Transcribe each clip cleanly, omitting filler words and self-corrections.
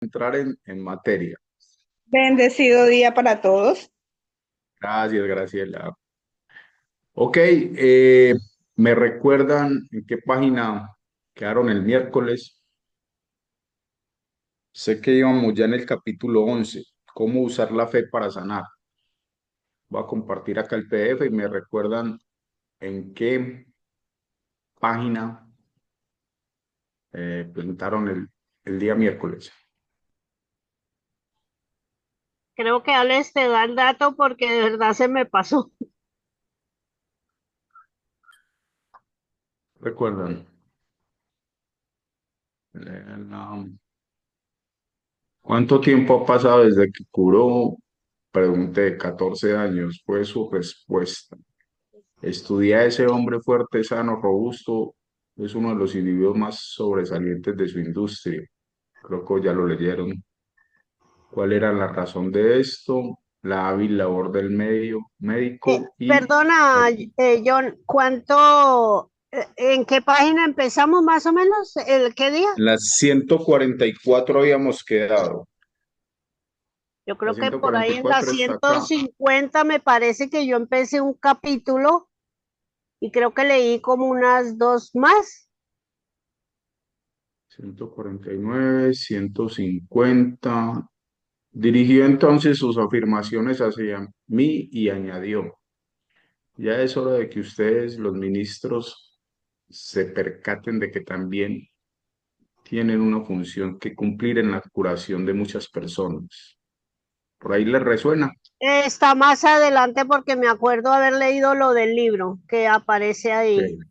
Entrar en materia. Bendecido día para todos. Gracias, Graciela. Ok, ¿me recuerdan en qué página quedaron el miércoles? Sé que íbamos ya en el capítulo 11. ¿Cómo usar la fe para sanar? Voy a compartir acá el PDF y me recuerdan en qué página presentaron el día miércoles. Creo que Alex te da el dato porque de verdad se me pasó. ¿Recuerdan? La- ¿Cuánto tiempo ha pasado desde que curó? Pregunté, 14 años, fue su respuesta. Estudié a ese hombre fuerte, sano, robusto, es uno de los individuos más sobresalientes de su industria. Creo que ya lo leyeron. ¿Cuál era la razón de esto? La hábil labor del médico y Perdona, John, en qué página empezamos más o menos? ¿El qué día? en las 144 habíamos quedado. Yo La creo que ciento por cuarenta ahí y en la cuatro está acá. 150 me parece que yo empecé un capítulo y creo que leí como unas dos más. 149, 150. Dirigió entonces sus afirmaciones hacia mí y añadió, ya es hora de que ustedes, los ministros, se percaten de que también tienen una función que cumplir en la curación de muchas personas. ¿Por ahí les resuena? Está más adelante porque me acuerdo haber leído lo del libro que aparece ahí. Ok.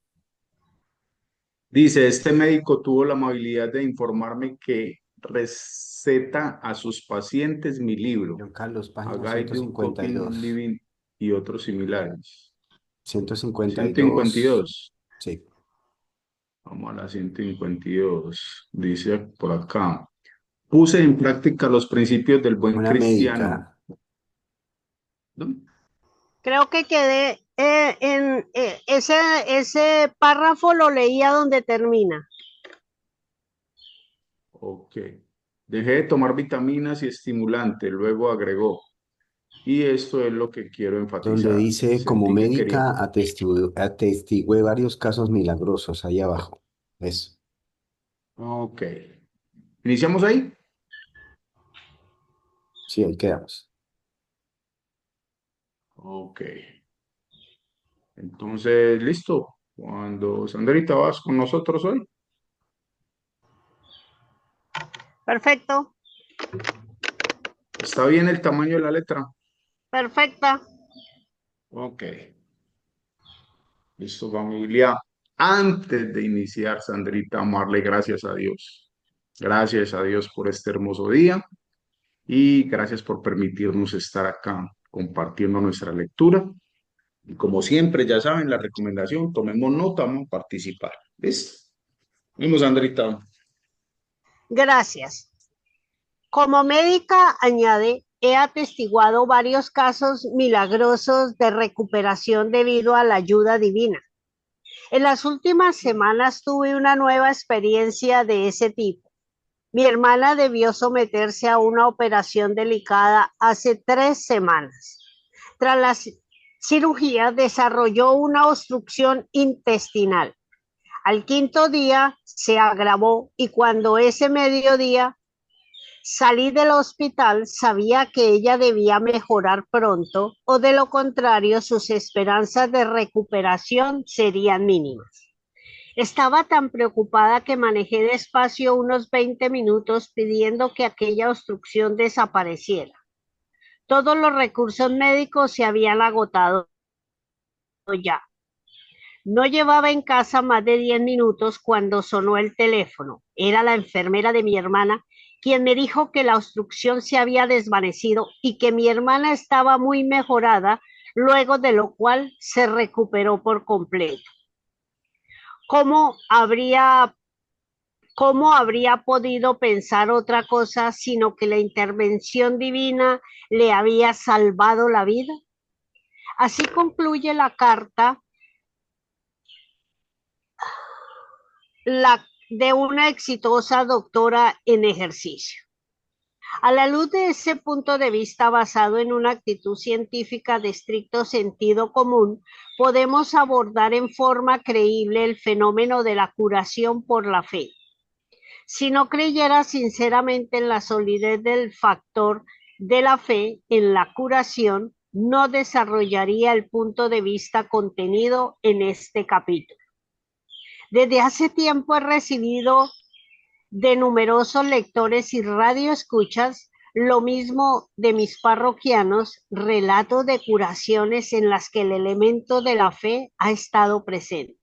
Dice, este médico tuvo la amabilidad de informarme que receta a sus pacientes mi libro, John Carlos, A página Guide to Coping, 152. Living y otros similares. 152. 152. Sí, Vamos a la 152. Dice por acá. Puse en práctica los principios del buen una cristiano. médica. ¿No? Creo que quedé en ese párrafo lo leía donde termina. Ok. Dejé de tomar vitaminas y estimulantes, luego agregó. Y esto es lo que quiero Donde enfatizar. dice, como Sentí que quería. médica atestigué varios casos milagrosos ahí abajo. Eso. Ok. ¿Iniciamos ahí? Sí, ahí quedamos. Ok. Entonces, listo. Cuando Sandrita vas con nosotros hoy. Perfecto, ¿Está bien el tamaño de la letra? perfecta. Ok. Listo, familia. Antes de iniciar, Sandrita, amarle gracias a Dios. Gracias a Dios por este hermoso día y gracias por permitirnos estar acá compartiendo nuestra lectura. Y como siempre, ya saben, la recomendación, tomemos nota, vamos a participar. ¿Listo? Vamos, Sandrita. Gracias. Como médica, añade, he atestiguado varios casos milagrosos de recuperación debido a la ayuda divina. En las últimas semanas tuve una nueva experiencia de ese tipo. Mi hermana debió someterse a una operación delicada hace 3 semanas. Tras la cirugía desarrolló una obstrucción intestinal. Al quinto día se agravó y cuando ese mediodía salí del hospital, sabía que ella debía mejorar pronto o de lo contrario sus esperanzas de recuperación serían mínimas. Estaba tan preocupada que manejé despacio unos 20 minutos pidiendo que aquella obstrucción desapareciera. Todos los recursos médicos se habían agotado ya. No llevaba en casa más de 10 minutos cuando sonó el teléfono. Era la enfermera de mi hermana quien me dijo que la obstrucción se había desvanecido y que mi hermana estaba muy mejorada, luego de lo cual se recuperó por completo. ¿Cómo habría, cómo habría podido pensar otra cosa sino que la intervención divina le había salvado la vida? Así concluye la carta la de una exitosa doctora en ejercicio. A la luz de ese punto de vista basado en una actitud científica de estricto sentido común, podemos abordar en forma creíble el fenómeno de la curación por la fe. Si no creyera sinceramente en la solidez del factor de la fe en la curación, no desarrollaría el punto de vista contenido en este capítulo. Desde hace tiempo he recibido de numerosos lectores y radioescuchas, lo mismo de mis parroquianos, relatos de curaciones en las que el elemento de la fe ha estado presente.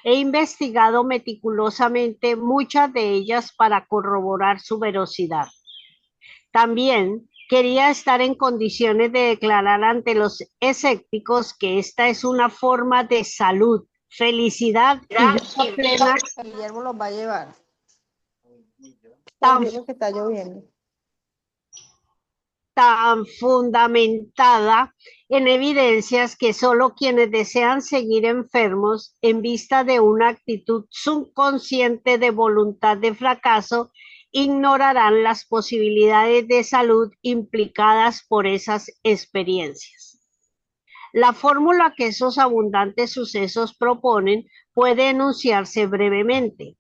He investigado meticulosamente muchas de ellas para corroborar su veracidad. También quería estar en condiciones de declarar ante los escépticos que esta es una forma de salud, felicidad y vida plena Guillermo los va a llevar. tan, Que está lloviendo. tan fundamentada en evidencias que solo quienes desean seguir enfermos en vista de una actitud subconsciente de voluntad de fracaso ignorarán las posibilidades de salud implicadas por esas experiencias. La fórmula que esos abundantes sucesos proponen puede enunciarse brevemente.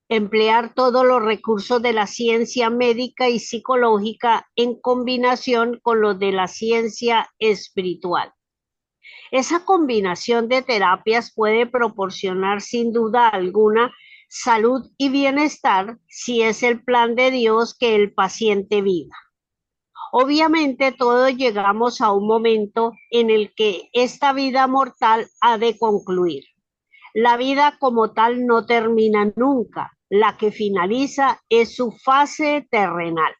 Emplear todos los recursos de la ciencia médica y psicológica en combinación con los de la ciencia espiritual. Esa combinación de terapias puede proporcionar sin duda alguna salud y bienestar si es el plan de Dios que el paciente viva. Obviamente todos llegamos a un momento en el que esta vida mortal ha de concluir. La vida como tal no termina nunca, la que finaliza es su fase terrenal.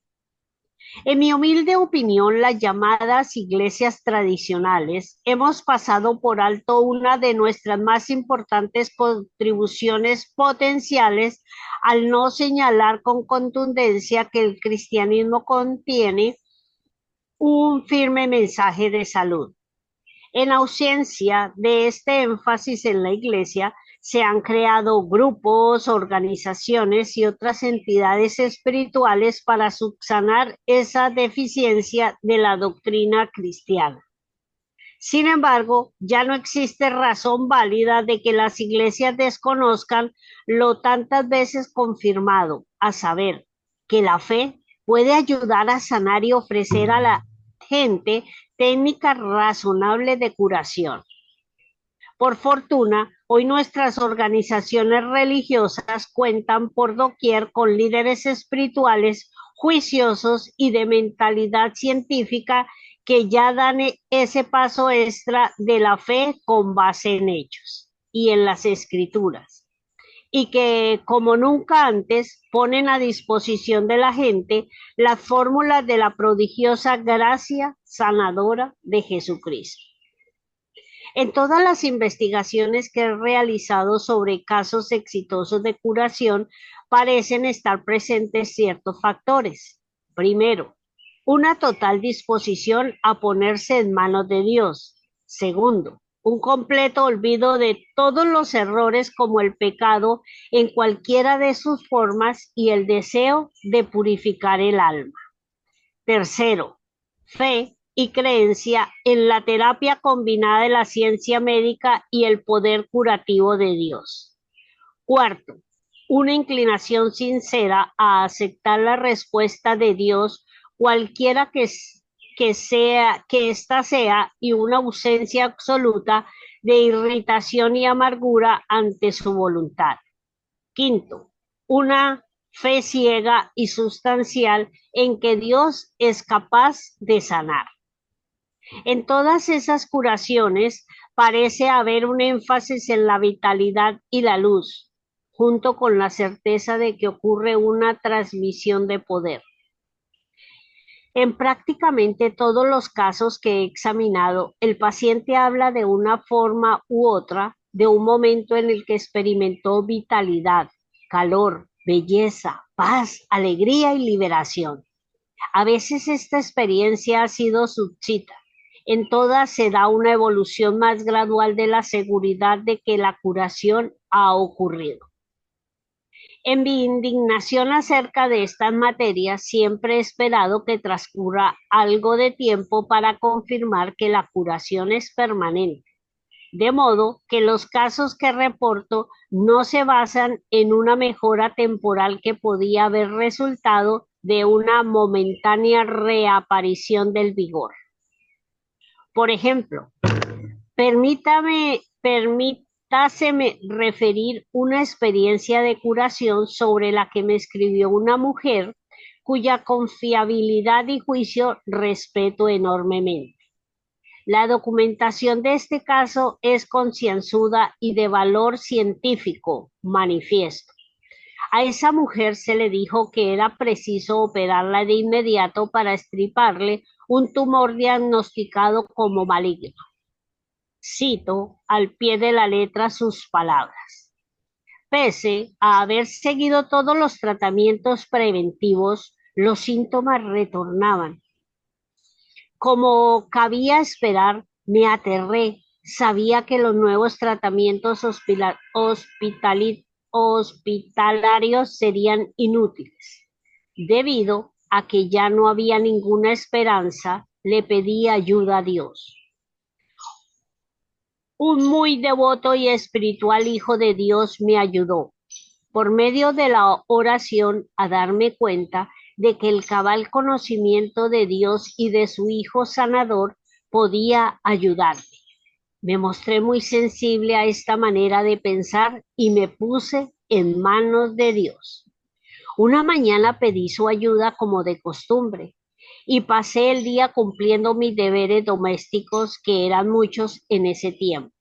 En mi humilde opinión, las llamadas iglesias tradicionales hemos pasado por alto una de nuestras más importantes contribuciones potenciales al no señalar con contundencia que el cristianismo contiene un firme mensaje de salud. En ausencia de este énfasis en la Iglesia, se han creado grupos, organizaciones y otras entidades espirituales para subsanar esa deficiencia de la doctrina cristiana. Sin embargo, ya no existe razón válida de que las iglesias desconozcan lo tantas veces confirmado, a saber, que la fe puede ayudar a sanar y ofrecer a la gente técnicas razonables de curación. Por fortuna, hoy nuestras organizaciones religiosas cuentan por doquier con líderes espirituales juiciosos y de mentalidad científica que ya dan ese paso extra de la fe con base en hechos y en las escrituras, y que, como nunca antes, ponen a disposición de la gente las fórmulas de la prodigiosa gracia sanadora de Jesucristo. En todas las investigaciones que he realizado sobre casos exitosos de curación, parecen estar presentes ciertos factores. Primero, una total disposición a ponerse en manos de Dios. Segundo, un completo olvido de todos los errores como el pecado en cualquiera de sus formas y el deseo de purificar el alma. Tercero, fe y creencia en la terapia combinada de la ciencia médica y el poder curativo de Dios. Cuarto, una inclinación sincera a aceptar la respuesta de Dios, cualquiera que ésta sea, y una ausencia absoluta de irritación y amargura ante su voluntad. Quinto, una fe ciega y sustancial en que Dios es capaz de sanar. En todas esas curaciones parece haber un énfasis en la vitalidad y la luz, junto con la certeza de que ocurre una transmisión de poder. En prácticamente todos los casos que he examinado, el paciente habla de una forma u otra de un momento en el que experimentó vitalidad, calor, belleza, paz, alegría y liberación. A veces esta experiencia ha sido subsita. En todas se da una evolución más gradual de la seguridad de que la curación ha ocurrido. En mi indignación acerca de estas materias, siempre he esperado que transcurra algo de tiempo para confirmar que la curación es permanente. De modo que los casos que reporto no se basan en una mejora temporal que podía haber resultado de una momentánea reaparición del vigor. Por ejemplo, permítaseme referir una experiencia de curación sobre la que me escribió una mujer cuya confiabilidad y juicio respeto enormemente. La documentación de este caso es concienzuda y de valor científico manifiesto. A esa mujer se le dijo que era preciso operarla de inmediato para extirparle un tumor diagnosticado como maligno. Cito al pie de la letra sus palabras. Pese a haber seguido todos los tratamientos preventivos, los síntomas retornaban. Como cabía esperar, me aterré. Sabía que los nuevos tratamientos hospitalarios serían inútiles. Debido a que ya no había ninguna esperanza, le pedí ayuda a Dios. Un muy devoto y espiritual hijo de Dios me ayudó, por medio de la oración, a darme cuenta de que el cabal conocimiento de Dios y de su Hijo sanador podía ayudarme. Me mostré muy sensible a esta manera de pensar y me puse en manos de Dios. Una mañana pedí su ayuda como de costumbre y pasé el día cumpliendo mis deberes domésticos, que eran muchos en ese tiempo.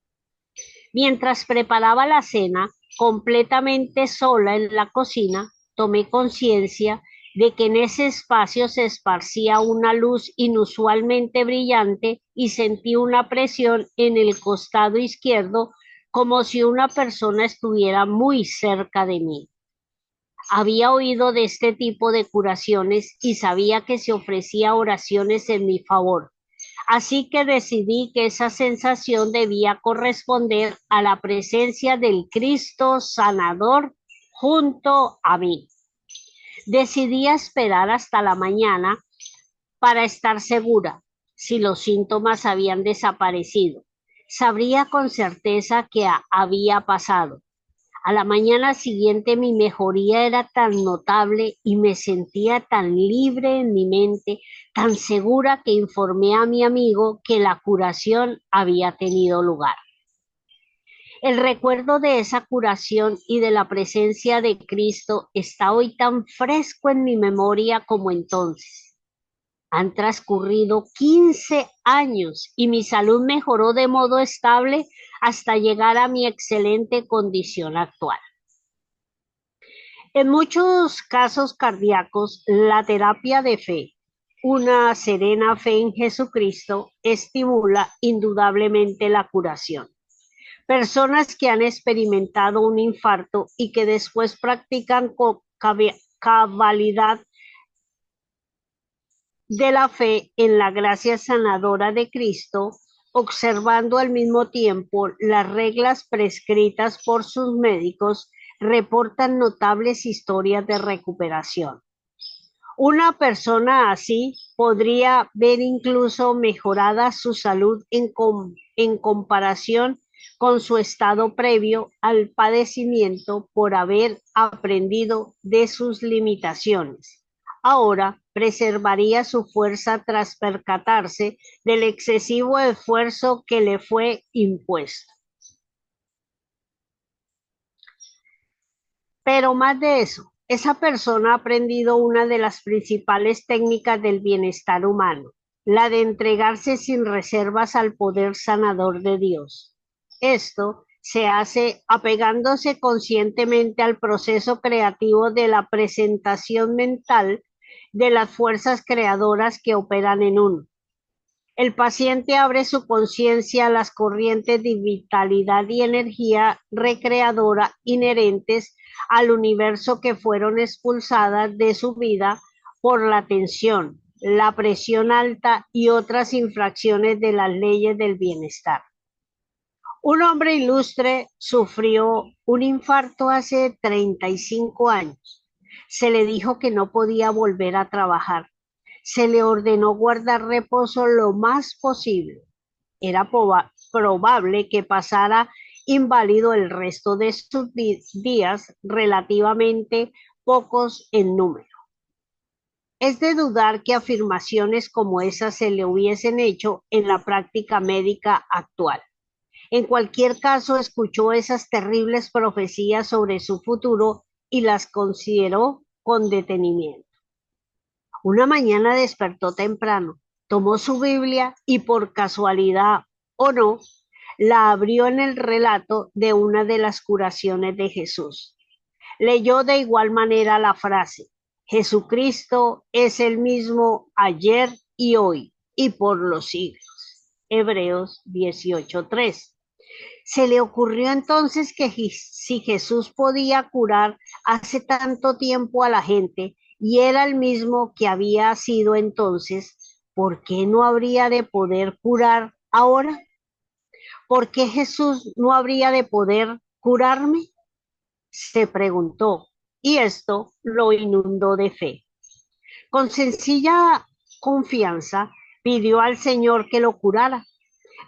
Mientras preparaba la cena, completamente sola en la cocina, tomé conciencia de que en ese espacio se esparcía una luz inusualmente brillante y sentí una presión en el costado izquierdo, como si una persona estuviera muy cerca de mí. Había oído de este tipo de curaciones y sabía que se ofrecía oraciones en mi favor. Así que decidí que esa sensación debía corresponder a la presencia del Cristo sanador junto a mí. Decidí esperar hasta la mañana para estar segura. Si los síntomas habían desaparecido, sabría con certeza qué había pasado. A la mañana siguiente mi mejoría era tan notable y me sentía tan libre en mi mente, tan segura, que informé a mi amigo que la curación había tenido lugar. El recuerdo de esa curación y de la presencia de Cristo está hoy tan fresco en mi memoria como entonces. Han transcurrido 15 años y mi salud mejoró de modo estable hasta llegar a mi excelente condición actual. En muchos casos cardíacos, la terapia de fe, una serena fe en Jesucristo, estimula indudablemente la curación. Personas que han experimentado un infarto y que después practican con cabalidad de la fe en la gracia sanadora de Cristo, observando al mismo tiempo las reglas prescritas por sus médicos, reportan notables historias de recuperación. Una persona así podría ver incluso mejorada su salud en comparación con su estado previo al padecimiento, por haber aprendido de sus limitaciones. Ahora preservaría su fuerza tras percatarse del excesivo esfuerzo que le fue impuesto. Pero más de eso, esa persona ha aprendido una de las principales técnicas del bienestar humano, la de entregarse sin reservas al poder sanador de Dios. Esto se hace apegándose conscientemente al proceso creativo de la presentación mental de las fuerzas creadoras que operan en uno. El paciente abre su conciencia a las corrientes de vitalidad y energía recreadora inherentes al universo, que fueron expulsadas de su vida por la tensión, la presión alta y otras infracciones de las leyes del bienestar. Un hombre ilustre sufrió un infarto hace 35 años. Se le dijo que no podía volver a trabajar. Se le ordenó guardar reposo lo más posible. Era probable que pasara inválido el resto de sus días, relativamente pocos en número. Es de dudar que afirmaciones como esas se le hubiesen hecho en la práctica médica actual. En cualquier caso, escuchó esas terribles profecías sobre su futuro y las consideró con detenimiento. Una mañana despertó temprano, tomó su Biblia y por casualidad o no, la abrió en el relato de una de las curaciones de Jesús. Leyó de igual manera la frase: Jesucristo es el mismo ayer y hoy y por los siglos. Hebreos 18:3. Se le ocurrió entonces que si Jesús podía curar hace tanto tiempo a la gente y era el mismo que había sido entonces, ¿por qué no habría de poder curar ahora? ¿Por qué Jesús no habría de poder curarme? Se preguntó, y esto lo inundó de fe. Con sencilla confianza pidió al Señor que lo curara.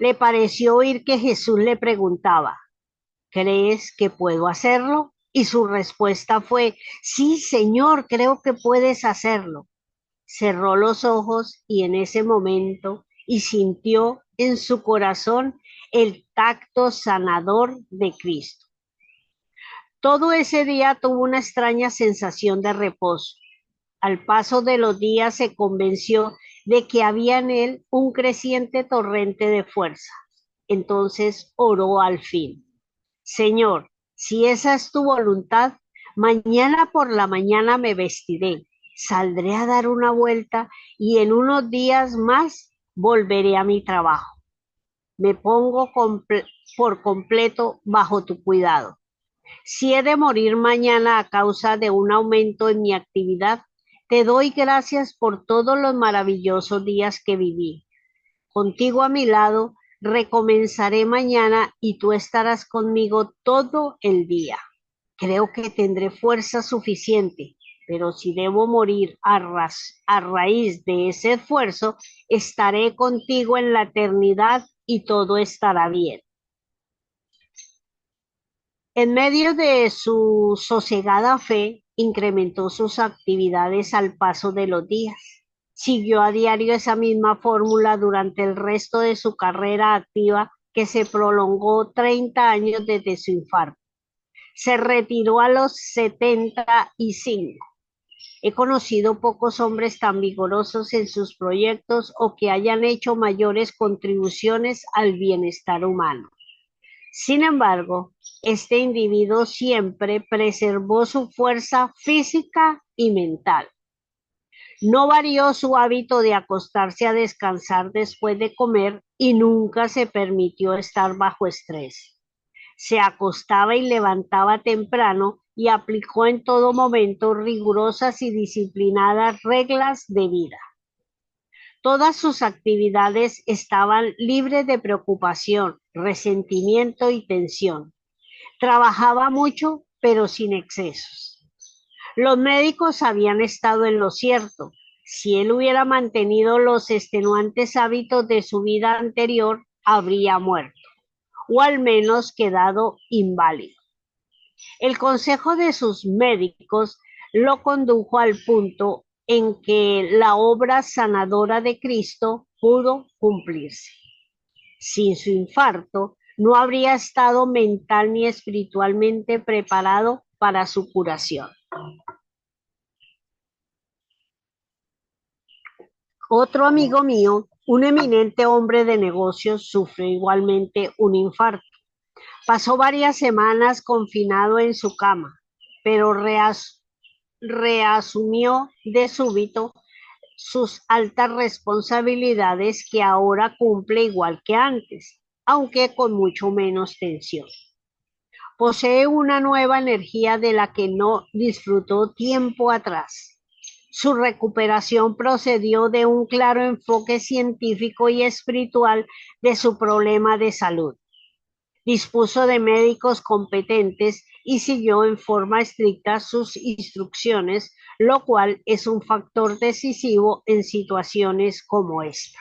Le pareció oír que Jesús le preguntaba: ¿crees que puedo hacerlo? Y su respuesta fue: sí, Señor, creo que puedes hacerlo. Cerró los ojos y en ese momento y sintió en su corazón el tacto sanador de Cristo. Todo ese día tuvo una extraña sensación de reposo. Al paso de los días se convenció de que había en él un creciente torrente de fuerza. Entonces oró al fin: Señor, si esa es tu voluntad, mañana por la mañana me vestiré, saldré a dar una vuelta y en unos días más volveré a mi trabajo. Me pongo por completo bajo tu cuidado. Si he de morir mañana a causa de un aumento en mi actividad, te doy gracias por todos los maravillosos días que viví. Contigo a mi lado, recomenzaré mañana y tú estarás conmigo todo el día. Creo que tendré fuerza suficiente, pero si debo morir a raíz de ese esfuerzo, estaré contigo en la eternidad y todo estará bien. En medio de su sosegada fe, incrementó sus actividades al paso de los días. Siguió a diario esa misma fórmula durante el resto de su carrera activa, que se prolongó 30 años desde su infarto. Se retiró a los 75. He conocido pocos hombres tan vigorosos en sus proyectos o que hayan hecho mayores contribuciones al bienestar humano. Sin embargo, este individuo siempre preservó su fuerza física y mental. No varió su hábito de acostarse a descansar después de comer y nunca se permitió estar bajo estrés. Se acostaba y levantaba temprano y aplicó en todo momento rigurosas y disciplinadas reglas de vida. Todas sus actividades estaban libres de preocupación, resentimiento y tensión. Trabajaba mucho, pero sin excesos. Los médicos habían estado en lo cierto. Si él hubiera mantenido los extenuantes hábitos de su vida anterior, habría muerto, o al menos quedado inválido. El consejo de sus médicos lo condujo al punto en que la obra sanadora de Cristo pudo cumplirse. Sin su infarto, no habría estado mental ni espiritualmente preparado para su curación. Otro amigo mío, un eminente hombre de negocios, sufrió igualmente un infarto. Pasó varias semanas confinado en su cama, pero reasumió de súbito sus altas responsabilidades que ahora cumple igual que antes, aunque con mucho menos tensión. Posee una nueva energía de la que no disfrutó tiempo atrás. Su recuperación procedió de un claro enfoque científico y espiritual de su problema de salud. dispuso de médicos competentes y siguió en forma estricta sus instrucciones, lo cual es un factor decisivo en situaciones como esta.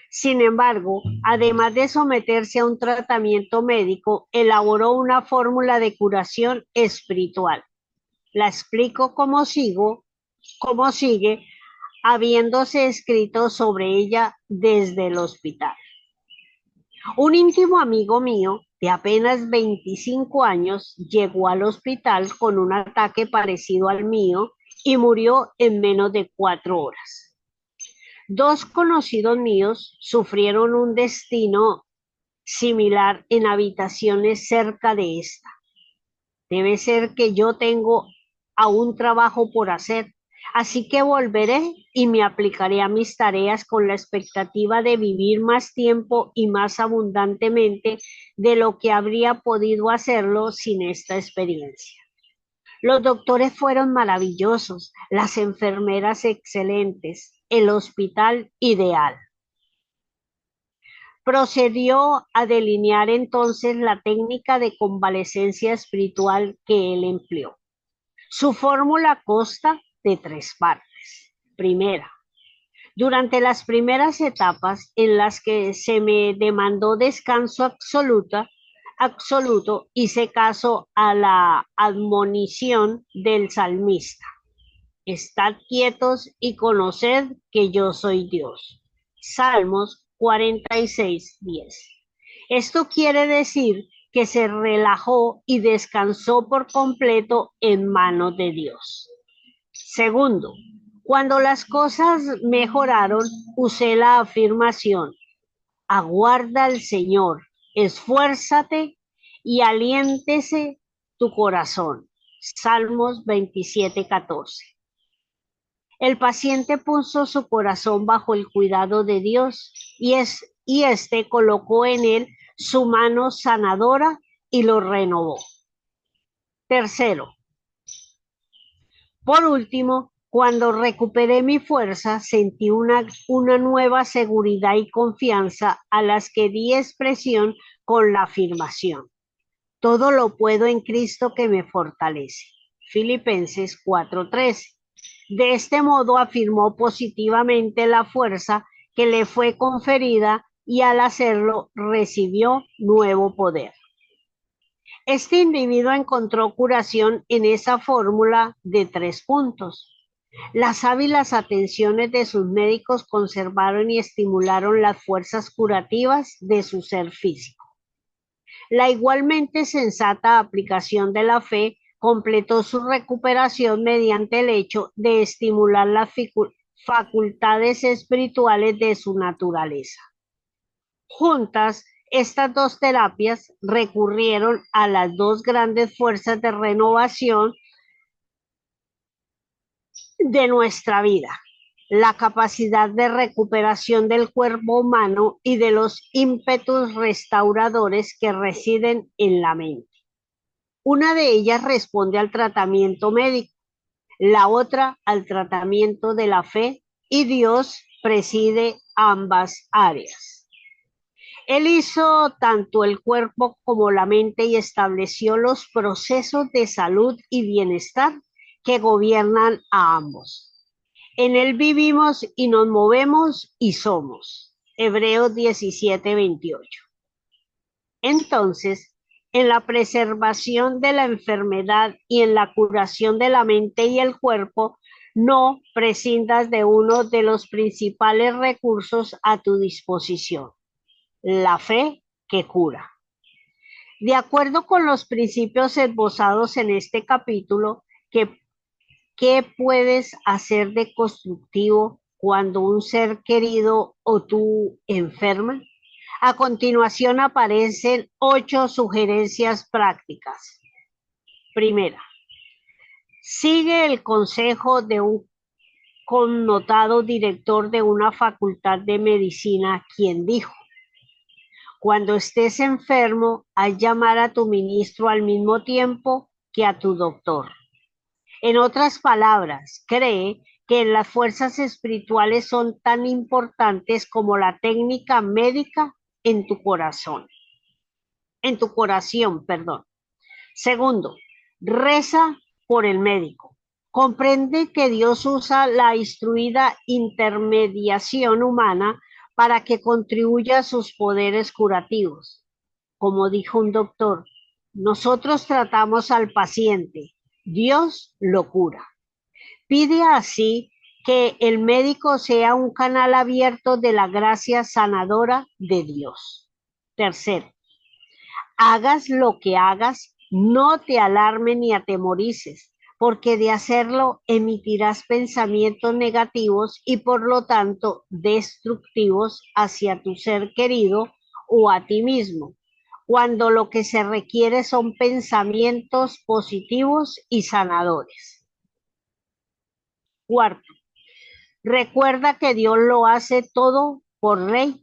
Sin embargo, además de someterse a un tratamiento médico, elaboró una fórmula de curación espiritual. La explico como sigue, habiéndose escrito sobre ella desde el hospital. Un íntimo amigo mío de apenas 25 años llegó al hospital con un ataque parecido al mío y murió en menos de 4 horas. 2 conocidos míos sufrieron un destino similar en habitaciones cerca de esta. Debe ser que yo tengo aún trabajo por hacer, así que volveré y me aplicaré a mis tareas con la expectativa de vivir más tiempo y más abundantemente de lo que habría podido hacerlo sin esta experiencia. Los doctores fueron maravillosos, las enfermeras excelentes, el hospital ideal. Procedió a delinear entonces la técnica de convalecencia espiritual que él empleó. Su fórmula consta de 3 partes. Primera, durante las primeras etapas en las que se me demandó descanso absoluto, hice caso a la admonición del salmista. Estad quietos y conoced que yo soy Dios. Salmos 46:10. Esto quiere decir que se relajó y descansó por completo en manos de Dios. Segundo, cuando las cosas mejoraron, usé la afirmación: aguarda al Señor, esfuérzate y aliéntese tu corazón. Salmos 27:14. El paciente puso su corazón bajo el cuidado de Dios y éste colocó en él su mano sanadora y lo renovó. Tercero, por último, cuando recuperé mi fuerza, sentí una nueva seguridad y confianza a las que di expresión con la afirmación: todo lo puedo en Cristo que me fortalece. Filipenses 4:13. De este modo afirmó positivamente la fuerza que le fue conferida y al hacerlo recibió nuevo poder. Este individuo encontró curación en esa fórmula de 3 puntos. Las hábiles atenciones de sus médicos conservaron y estimularon las fuerzas curativas de su ser físico. La igualmente sensata aplicación de la fe completó su recuperación mediante el hecho de estimular las facultades espirituales de su naturaleza. Juntas, estas 2 terapias recurrieron a las 2 grandes fuerzas de renovación de nuestra vida: la capacidad de recuperación del cuerpo humano y de los ímpetus restauradores que residen en la mente. Una de ellas responde al tratamiento médico, la otra al tratamiento de la fe, y Dios preside ambas áreas. Él hizo tanto el cuerpo como la mente y estableció los procesos de salud y bienestar que gobiernan a ambos. En él vivimos y nos movemos y somos. Hebreos 17:28. Entonces, en la preservación de la enfermedad y en la curación de la mente y el cuerpo, no prescindas de uno de los principales recursos a tu disposición: la fe que cura. De acuerdo con los principios esbozados en este capítulo, ¿qué puedes hacer de constructivo cuando un ser querido o tú enferman? A continuación aparecen 8 sugerencias prácticas. Primera, sigue el consejo de un connotado director de una facultad de medicina, quien dijo: cuando estés enfermo, haz llamar a tu ministro al mismo tiempo que a tu doctor. En otras palabras, cree que las fuerzas espirituales son tan importantes como la técnica médica en tu corazón. en tu corazón, perdón. Segundo, reza por el médico. Comprende que Dios usa la instruida intermediación humana para que contribuya a sus poderes curativos. Como dijo un doctor, nosotros tratamos al paciente, Dios lo cura. Pide así que el médico sea un canal abierto de la gracia sanadora de Dios. Tercero, hagas lo que hagas, no te alarmes ni atemorices, porque de hacerlo emitirás pensamientos negativos y por lo tanto destructivos hacia tu ser querido o a ti mismo, cuando lo que se requiere son pensamientos positivos y sanadores. Cuarto, recuerda que Dios lo hace todo por ley.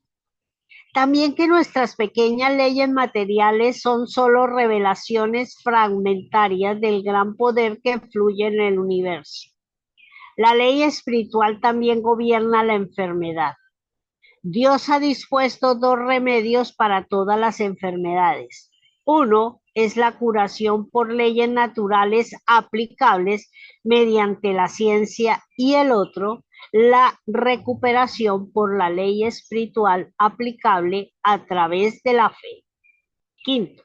También que nuestras pequeñas leyes materiales son solo revelaciones fragmentarias del gran poder que fluye en el universo. La ley espiritual también gobierna la enfermedad. Dios ha dispuesto dos remedios para todas las enfermedades. Uno es la curación por leyes naturales aplicables mediante la ciencia y el otro, la recuperación por la ley espiritual aplicable a través de la fe. Quinto,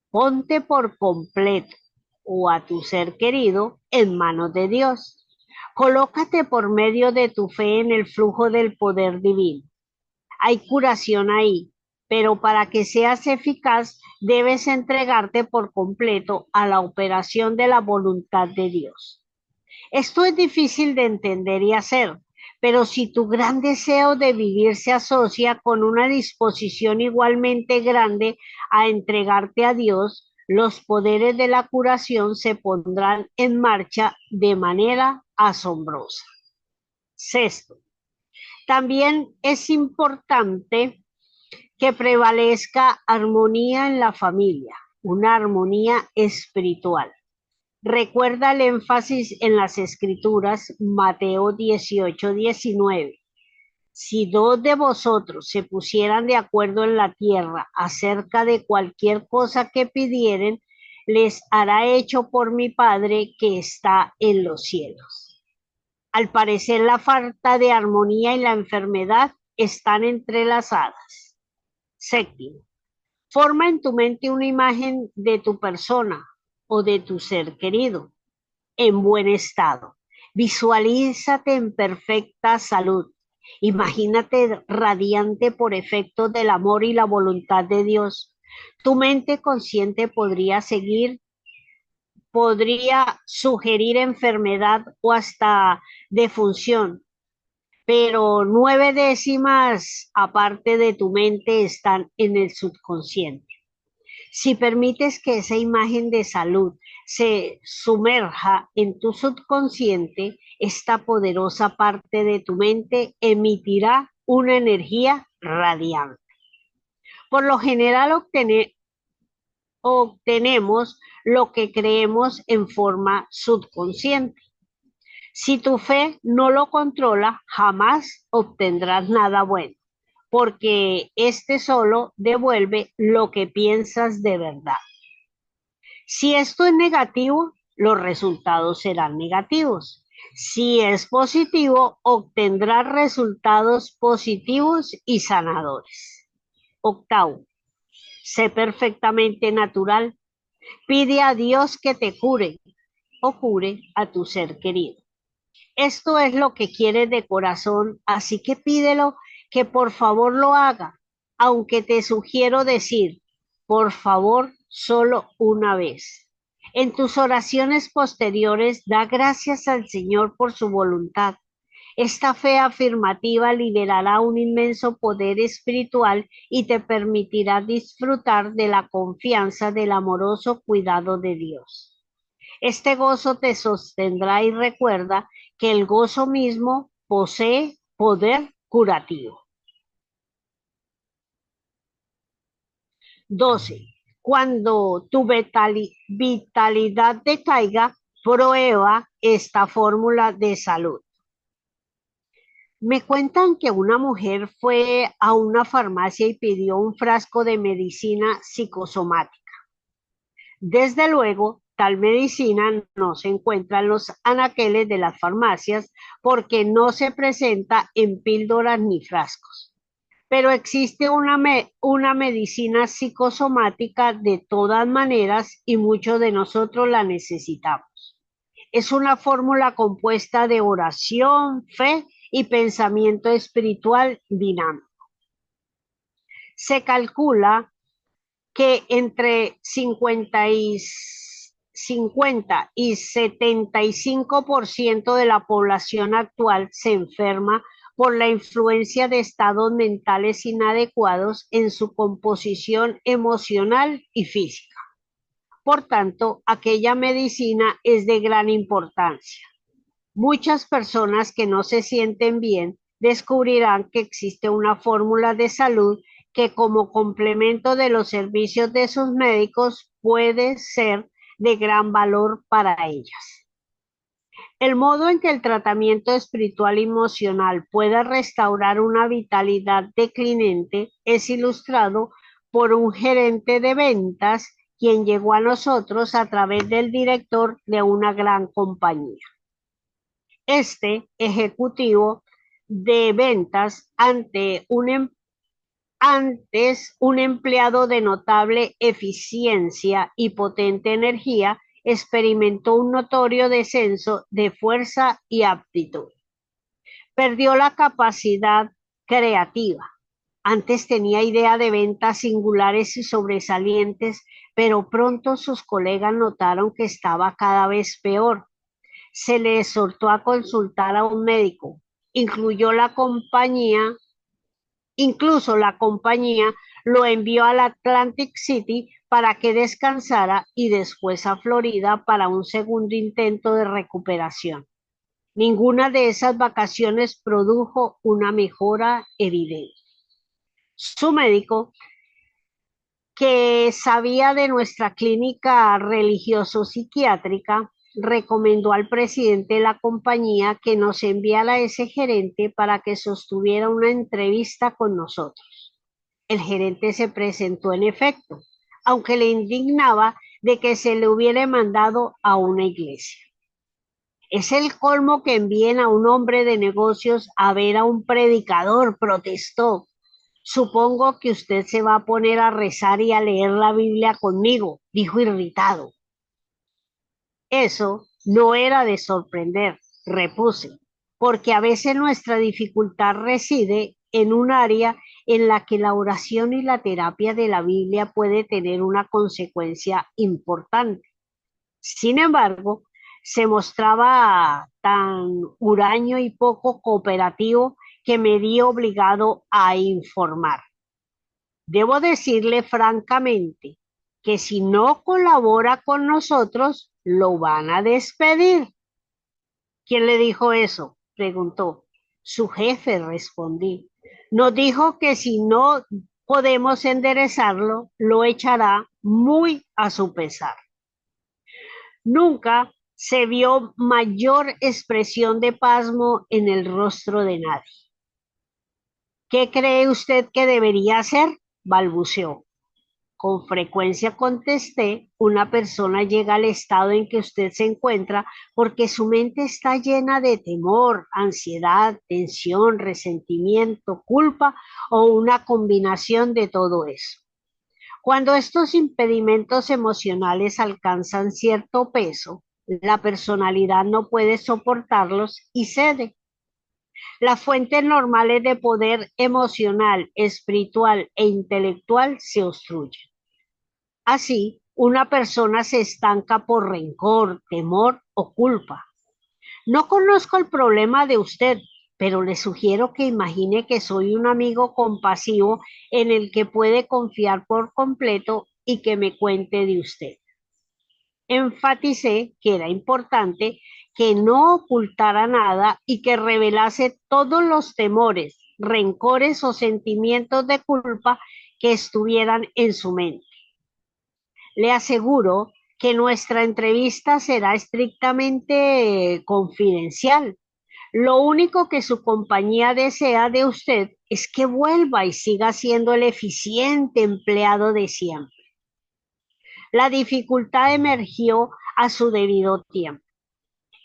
ponte por completo o a tu ser querido en manos de Dios. Colócate por medio de tu fe en el flujo del poder divino. Hay curación ahí, pero para que seas eficaz debes entregarte por completo a la operación de la voluntad de Dios. Esto es difícil de entender y hacer, pero si tu gran deseo de vivir se asocia con una disposición igualmente grande a entregarte a Dios, los poderes de la curación se pondrán en marcha de manera asombrosa. Sexto, también es importante que prevalezca armonía en la familia, una armonía espiritual. Recuerda el énfasis en las escrituras, Mateo 18:19. Si dos de vosotros se pusieran de acuerdo en la tierra acerca de cualquier cosa que pidieren, les hará hecho por mi Padre que está en los cielos. Al parecer, la falta de armonía y la enfermedad están entrelazadas. Séptimo, forma en tu mente una imagen de tu persona o de tu ser querido en buen estado. Visualízate en perfecta salud. Imagínate radiante por efecto del amor y la voluntad de Dios. Tu mente consciente podría sugerir enfermedad o hasta defunción, pero 9 décimas aparte de tu mente están en el subconsciente. Si permites que esa imagen de salud se sumerja en tu subconsciente, esta poderosa parte de tu mente emitirá una energía radiante. Por lo general obtenemos lo que creemos en forma subconsciente. Si tu fe no lo controla, jamás obtendrás nada bueno, porque este solo devuelve lo que piensas de verdad. Si esto es negativo, los resultados serán negativos. Si es positivo, obtendrás resultados positivos y sanadores. Octavo, sé perfectamente natural. Pide a Dios que te cure o cure a tu ser querido. Esto es lo que quieres de corazón, así que pídelo que por favor lo haga, aunque te sugiero decir, por favor, solo una vez. En tus oraciones posteriores, da gracias al Señor por su voluntad. Esta fe afirmativa liberará un inmenso poder espiritual y te permitirá disfrutar de la confianza del amoroso cuidado de Dios. Este gozo te sostendrá y recuerda que el gozo mismo posee poder curativo. 12. Cuando tu vitalidad decaiga, prueba esta fórmula de salud. Me cuentan que una mujer fue a una farmacia y pidió un frasco de medicina psicosomática. Desde luego, tal medicina no se encuentra en los anaqueles de las farmacias porque no se presenta en píldoras ni frascos. Pero existe una medicina psicosomática de todas maneras y muchos de nosotros la necesitamos. Es una fórmula compuesta de oración, fe y pensamiento espiritual dinámico. Se calcula que entre 50 y 75% de la población actual se enferma por la influencia de estados mentales inadecuados en su composición emocional y física. Por tanto, aquella medicina es de gran importancia. Muchas personas que no se sienten bien descubrirán que existe una fórmula de salud que como complemento de los servicios de sus médicos puede ser de gran valor para ellas. El modo en que el tratamiento espiritual y emocional puede restaurar una vitalidad declinante es ilustrado por un gerente de ventas quien llegó a nosotros a través del director de una gran compañía. Este ejecutivo de ventas antes un empleado de notable eficiencia y potente energía, experimentó un notorio descenso de fuerza y aptitud. Perdió la capacidad creativa. Antes tenía idea de ventas singulares y sobresalientes, pero pronto sus colegas notaron que estaba cada vez peor. Se le exhortó a consultar a un médico. Incluso la compañía lo envió a Atlantic City para que descansara y después a Florida para un segundo intento de recuperación. Ninguna de esas vacaciones produjo una mejora evidente. Su médico, que sabía de nuestra clínica religioso-psiquiátrica, recomendó al presidente de la compañía que nos enviara a ese gerente para que sostuviera una entrevista con nosotros. El gerente se presentó en efecto, aunque le indignaba de que se le hubiera mandado a una iglesia. Es el colmo que envíen a un hombre de negocios a ver a un predicador, protestó. Supongo que usted se va a poner a rezar y a leer la Biblia conmigo, dijo irritado. Eso no era de sorprender, repuse, porque a veces nuestra dificultad reside en un área en la que la oración y la terapia de la Biblia puede tener una consecuencia importante. Sin embargo, se mostraba tan huraño y poco cooperativo que me vi obligado a informar. Debo decirle francamente que si no colabora con nosotros, lo van a despedir. ¿Quién le dijo eso? Preguntó. Su jefe, respondí. Nos dijo que si no podemos enderezarlo, lo echará muy a su pesar. Nunca se vio mayor expresión de pasmo en el rostro de nadie. ¿Qué cree usted que debería hacer? Balbuceó. Con frecuencia contesté, una persona llega al estado en que usted se encuentra porque su mente está llena de temor, ansiedad, tensión, resentimiento, culpa o una combinación de todo eso. Cuando estos impedimentos emocionales alcanzan cierto peso, la personalidad no puede soportarlos y cede. Las fuentes normales de poder emocional, espiritual e intelectual se obstruyen. Así, una persona se estanca por rencor, temor o culpa. No conozco el problema de usted, pero le sugiero que imagine que soy un amigo compasivo en el que puede confiar por completo y que me cuente de usted. Enfaticé que era importante que no ocultara nada y que revelase todos los temores, rencores o sentimientos de culpa que estuvieran en su mente. Le aseguro que nuestra entrevista será estrictamente confidencial. Lo único que su compañía desea de usted es que vuelva y siga siendo el eficiente empleado de siempre. La dificultad emergió a su debido tiempo.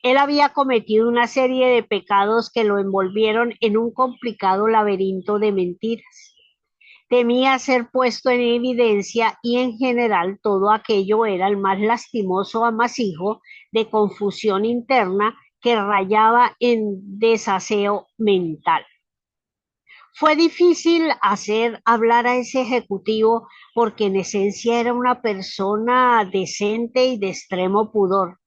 Él había cometido una serie de pecados que lo envolvieron en un complicado laberinto de mentiras. Temía ser puesto en evidencia y en general todo aquello era el más lastimoso amasijo de confusión interna que rayaba en desaseo mental. Fue difícil hacer hablar a ese ejecutivo porque en esencia era una persona decente y de extremo pudor.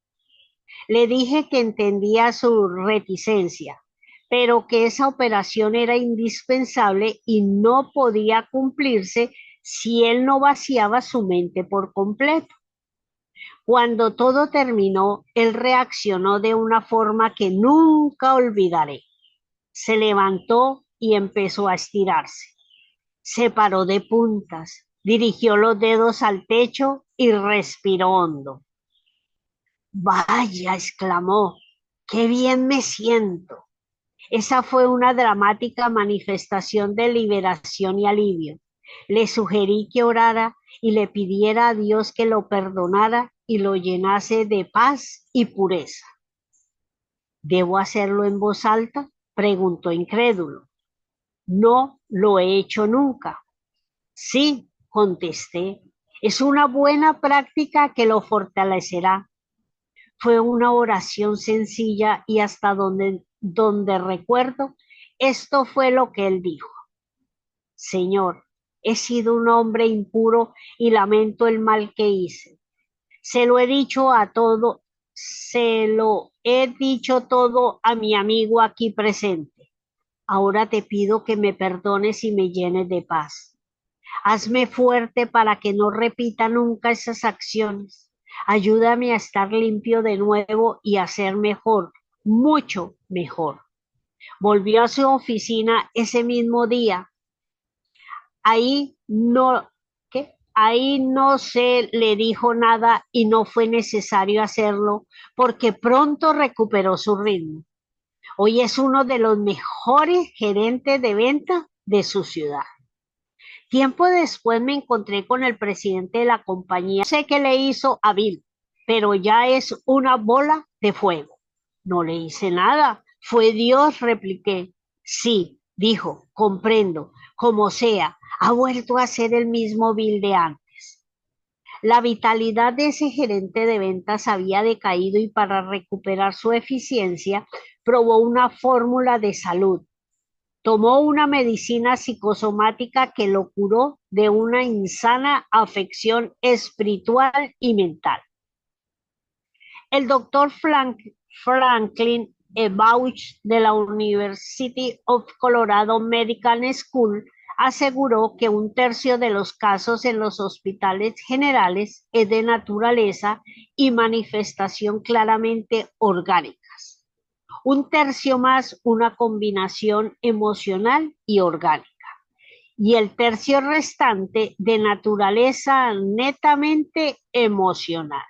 Le dije que entendía su reticencia, pero que esa operación era indispensable y no podía cumplirse si él no vaciaba su mente por completo. Cuando todo terminó, él reaccionó de una forma que nunca olvidaré. Se levantó y empezó a estirarse. Se paró de puntas, dirigió los dedos al techo y respiró hondo. Vaya, exclamó, qué bien me siento. Esa fue una dramática manifestación de liberación y alivio. Le sugerí que orara y le pidiera a Dios que lo perdonara y lo llenase de paz y pureza. ¿Debo hacerlo en voz alta?, preguntó incrédulo. No lo he hecho nunca. Sí, contesté, es una buena práctica que lo fortalecerá. Fue una oración sencilla y hasta donde recuerdo, esto fue lo que él dijo. Señor, he sido un hombre impuro y lamento el mal que hice. Se lo he dicho todo a mi amigo aquí presente. Ahora te pido que me perdones y me llenes de paz. Hazme fuerte para que no repita nunca esas acciones. Ayúdame a estar limpio de nuevo y a ser mejor, mucho mejor. Volvió a su oficina ese mismo día. Ahí no, ¿qué? Ahí no se le dijo nada y no fue necesario hacerlo porque pronto recuperó su ritmo. Hoy es uno de los mejores gerentes de venta de su ciudad. Tiempo después me encontré con el presidente de la compañía. No sé qué le hizo a Bill, pero ya es una bola de fuego. No le hice nada. Fue Dios, repliqué. Sí, dijo, comprendo. Como sea, ha vuelto a ser el mismo Bill de antes. La vitalidad de ese gerente de ventas había decaído y para recuperar su eficiencia probó una fórmula de salud. Tomó una medicina psicosomática que lo curó de una insana afección espiritual y mental. El doctor Franklin E. Bauch de la University of Colorado Medical School aseguró que 1/3 de los casos en los hospitales generales es de naturaleza y manifestación claramente orgánica. 1/3 más una combinación emocional y orgánica, y el tercio restante de naturaleza netamente emocional.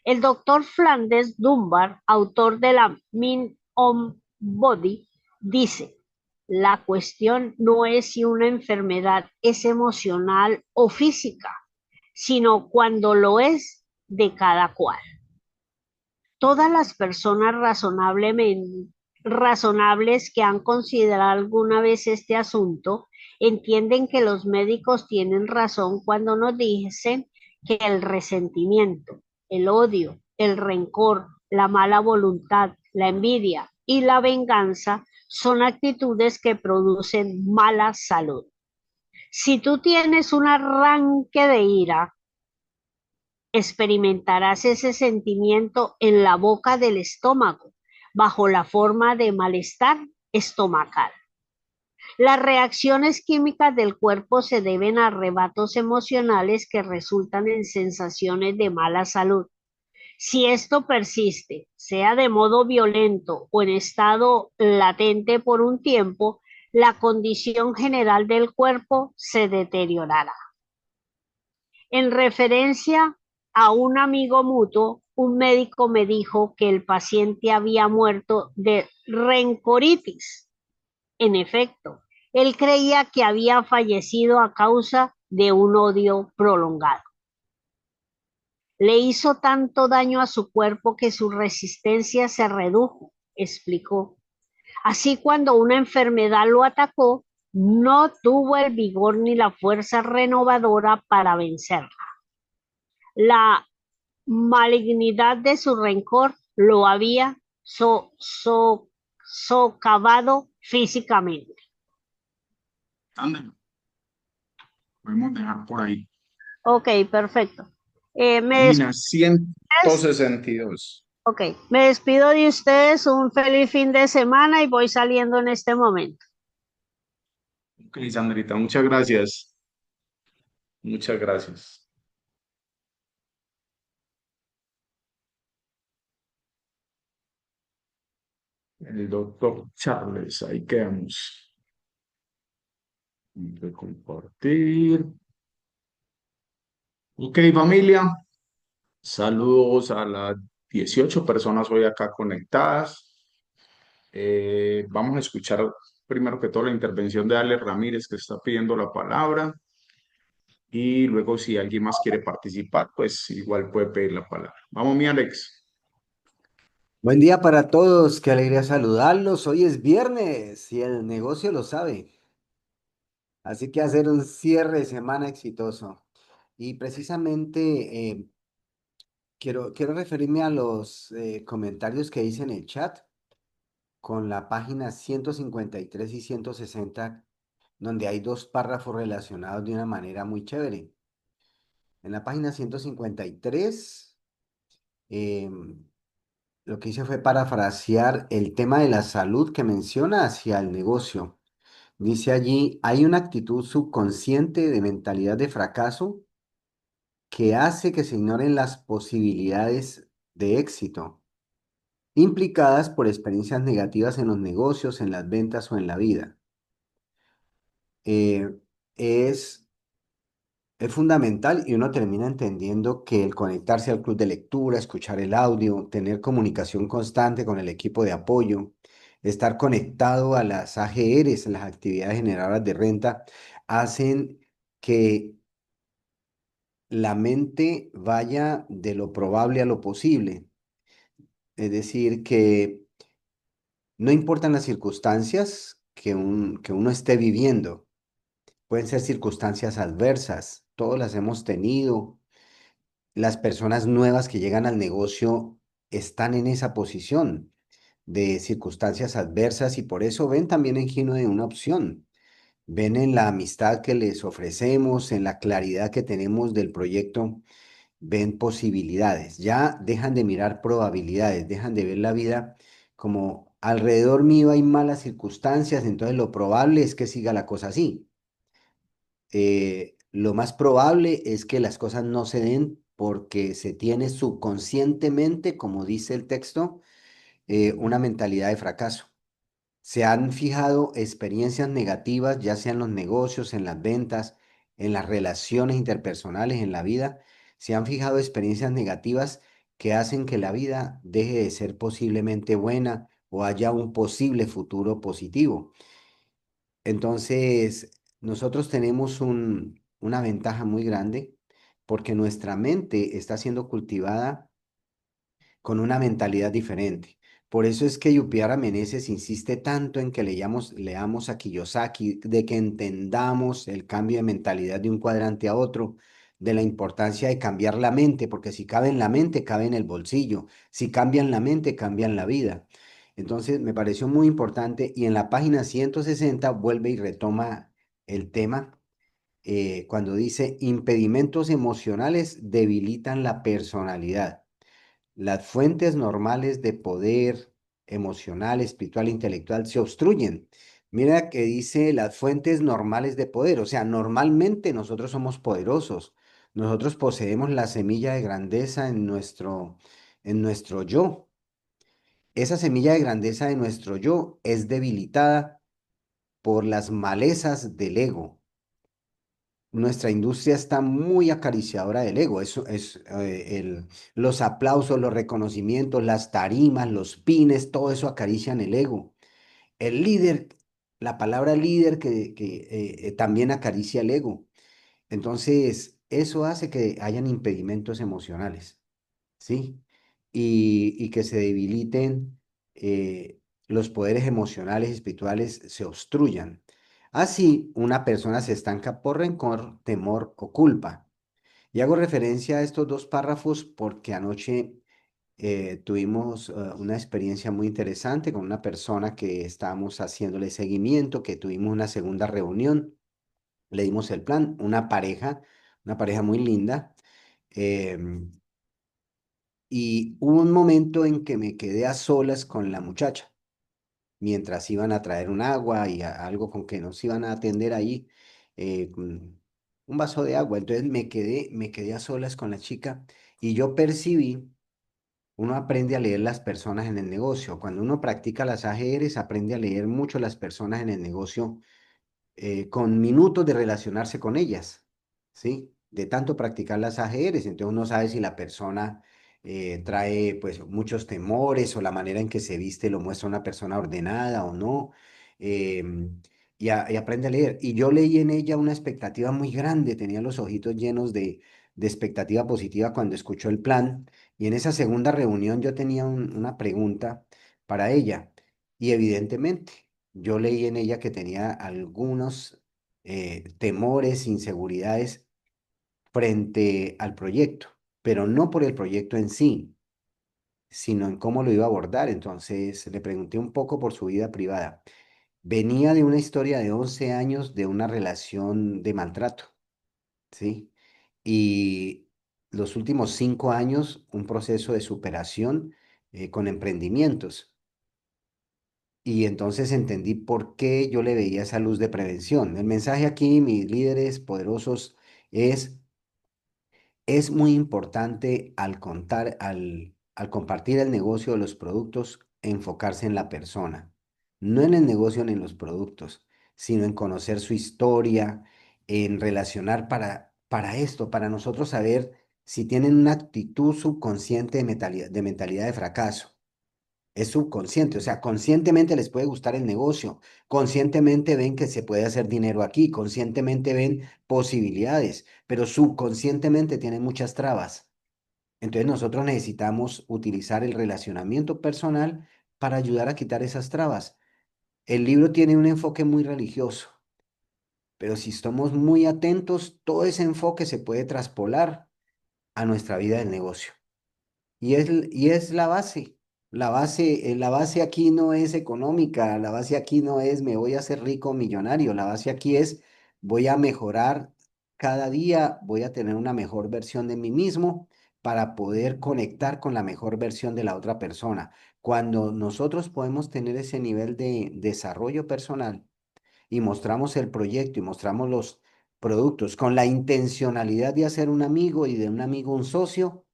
El doctor Flanders Dunbar, autor de la Mind on Body, dice, la cuestión no es si una enfermedad es emocional o física, sino cuando lo es de cada cual. Todas las personas razonables que han considerado alguna vez este asunto entienden que los médicos tienen razón cuando nos dicen que el resentimiento, el odio, el rencor, la mala voluntad, la envidia y la venganza son actitudes que producen mala salud. Si tú tienes un arranque de ira, experimentarás ese sentimiento en la boca del estómago, bajo la forma de malestar estomacal. Las reacciones químicas del cuerpo se deben a arrebatos emocionales que resultan en sensaciones de mala salud. Si esto persiste, sea de modo violento o en estado latente por un tiempo, la condición general del cuerpo se deteriorará. En referencia a un amigo mutuo, un médico me dijo que el paciente había muerto de rencoritis. En efecto, él creía que había fallecido a causa de un odio prolongado. Le hizo tanto daño a su cuerpo que su resistencia se redujo, explicó. Así, cuando una enfermedad lo atacó, no tuvo el vigor ni la fuerza renovadora para vencerla. La malignidad de su rencor lo había socavado físicamente. Ándale, podemos dejar por ahí. Ok, perfecto. Me Lina, despides. 162. Ok, me despido de ustedes. Un feliz fin de semana y voy saliendo en este momento. Ok, Sandrita, muchas gracias. Muchas gracias. El doctor Charles, ahí quedamos. Voy a compartir. Ok, familia. Saludos a las 18 personas hoy acá conectadas. Vamos a escuchar primero que todo la intervención de Alex Ramírez, que está pidiendo la palabra. Y luego, si alguien más quiere participar, pues igual puede pedir la palabra. Vamos, mi Alex. Buen día para todos, qué alegría saludarlos. Hoy es viernes y el negocio lo sabe. Así que hacer un cierre de semana exitoso. Y precisamente quiero referirme a los comentarios que hice en el chat con la página 153 y 160, donde hay dos párrafos relacionados de una manera muy chévere. En la página 153, lo que hice fue parafrasear el tema de la salud que menciona hacia el negocio. Dice allí, hay una actitud subconsciente de mentalidad de fracaso que hace que se ignoren las posibilidades de éxito implicadas por experiencias negativas en los negocios, en las ventas o en la vida. Eh, es, es fundamental y uno termina entendiendo que el conectarse al club de lectura, escuchar el audio, tener comunicación constante con el equipo de apoyo, estar conectado a las AGRs, las actividades generadoras de renta, hacen que la mente vaya de lo probable a lo posible. Es decir, que no importan las circunstancias que uno esté viviendo. Pueden ser circunstancias adversas, todos las hemos tenido. Las personas nuevas que llegan al negocio están en esa posición de circunstancias adversas y por eso ven también en Gino de una opción. Ven en la amistad que les ofrecemos, en la claridad que tenemos del proyecto, ven posibilidades. Ya dejan de mirar probabilidades, dejan de ver la vida como alrededor mío hay malas circunstancias, entonces lo probable es que siga la cosa así. Lo más probable es que las cosas no se den porque se tiene subconscientemente, como dice el texto, una mentalidad de fracaso. Se han fijado experiencias negativas, ya sea en los negocios, en las ventas, en las relaciones interpersonales, en la vida. Se han fijado experiencias negativas que hacen que la vida deje de ser posiblemente buena o haya un posible futuro positivo. Entonces, nosotros tenemos una ventaja muy grande porque nuestra mente está siendo cultivada con una mentalidad diferente. Por eso es que Yupiara Meneses insiste tanto en que leamos a Kiyosaki, de que entendamos el cambio de mentalidad de un cuadrante a otro, de la importancia de cambiar la mente, porque si cabe en la mente, cabe en el bolsillo. Si cambian la mente, cambian la vida. Entonces, me pareció muy importante y en la página 160 vuelve y retoma el tema cuando dice impedimentos emocionales debilitan la personalidad. Las fuentes normales de poder emocional, espiritual, intelectual se obstruyen. Mira que dice las fuentes normales de poder, o sea, normalmente nosotros somos poderosos. Nosotros poseemos la semilla de grandeza en nuestro yo. Esa semilla de grandeza de nuestro yo es debilitada por las malezas del ego. nuestra industria está muy acariciadora del ego. Eso es los aplausos, los reconocimientos, las tarimas, los pines, todo eso acarician el ego. El líder, la palabra líder que también acaricia el ego. Entonces, eso hace que hayan impedimentos emocionales, ¿sí? Y que se debiliten los poderes emocionales y espirituales, se obstruyan. Así, una persona se estanca por rencor, temor o culpa. Y hago referencia a estos dos párrafos porque anoche tuvimos una experiencia muy interesante con una persona que estábamos haciéndole seguimiento, que tuvimos una segunda reunión, le dimos el plan, una pareja muy linda. em, y hubo un momento en que me quedé a solas con la muchacha, mientras iban a traer un agua y algo con que nos iban a atender ahí, con un vaso de agua. Entonces me quedé a solas con la chica y yo percibí, uno aprende a leer las personas en el negocio. Cuando uno practica las AGRs, aprende a leer mucho las personas en el negocio con minutos de relacionarse con ellas, ¿sí? De tanto practicar las AGRs, entonces uno sabe si la persona trae pues muchos temores o la manera en que se viste lo muestra una persona ordenada o no, y aprende a leer. Y yo leí en ella una expectativa muy grande, tenía los ojitos llenos de expectativa positiva cuando escuchó el plan, y en esa segunda reunión yo tenía una pregunta para ella, y evidentemente yo leí en ella que tenía algunos temores, inseguridades frente al proyecto, pero no por el proyecto en sí, sino en cómo lo iba a abordar. Entonces le pregunté un poco por su vida privada. Venía de una historia de 11 años de una relación de maltrato, ¿sí? Y los últimos 5 años, un proceso de superación con emprendimientos. Y entonces entendí por qué yo le veía esa luz de prevención. El mensaje aquí, mis líderes poderosos, es muy importante al compartir el negocio de los productos, enfocarse en la persona, no en el negocio ni en los productos, sino en conocer su historia, en relacionar para esto, para nosotros saber si tienen una actitud subconsciente de mentalidad de fracaso. Es subconsciente, o sea, conscientemente les puede gustar el negocio, conscientemente ven que se puede hacer dinero aquí, conscientemente ven posibilidades, pero subconscientemente tienen muchas trabas. Entonces nosotros necesitamos utilizar el relacionamiento personal para ayudar a quitar esas trabas. El libro tiene un enfoque muy religioso, pero si estamos muy atentos, todo ese enfoque se puede traspolar a nuestra vida del negocio. Y es la base. La base aquí no es económica, la base aquí no es me voy a hacer rico o millonario, la base aquí es voy a mejorar cada día, voy a tener una mejor versión de mí mismo para poder conectar con la mejor versión de la otra persona. Cuando nosotros podemos tener ese nivel de desarrollo personal y mostramos el proyecto y mostramos los productos con la intencionalidad de hacer un amigo y de un amigo un socio,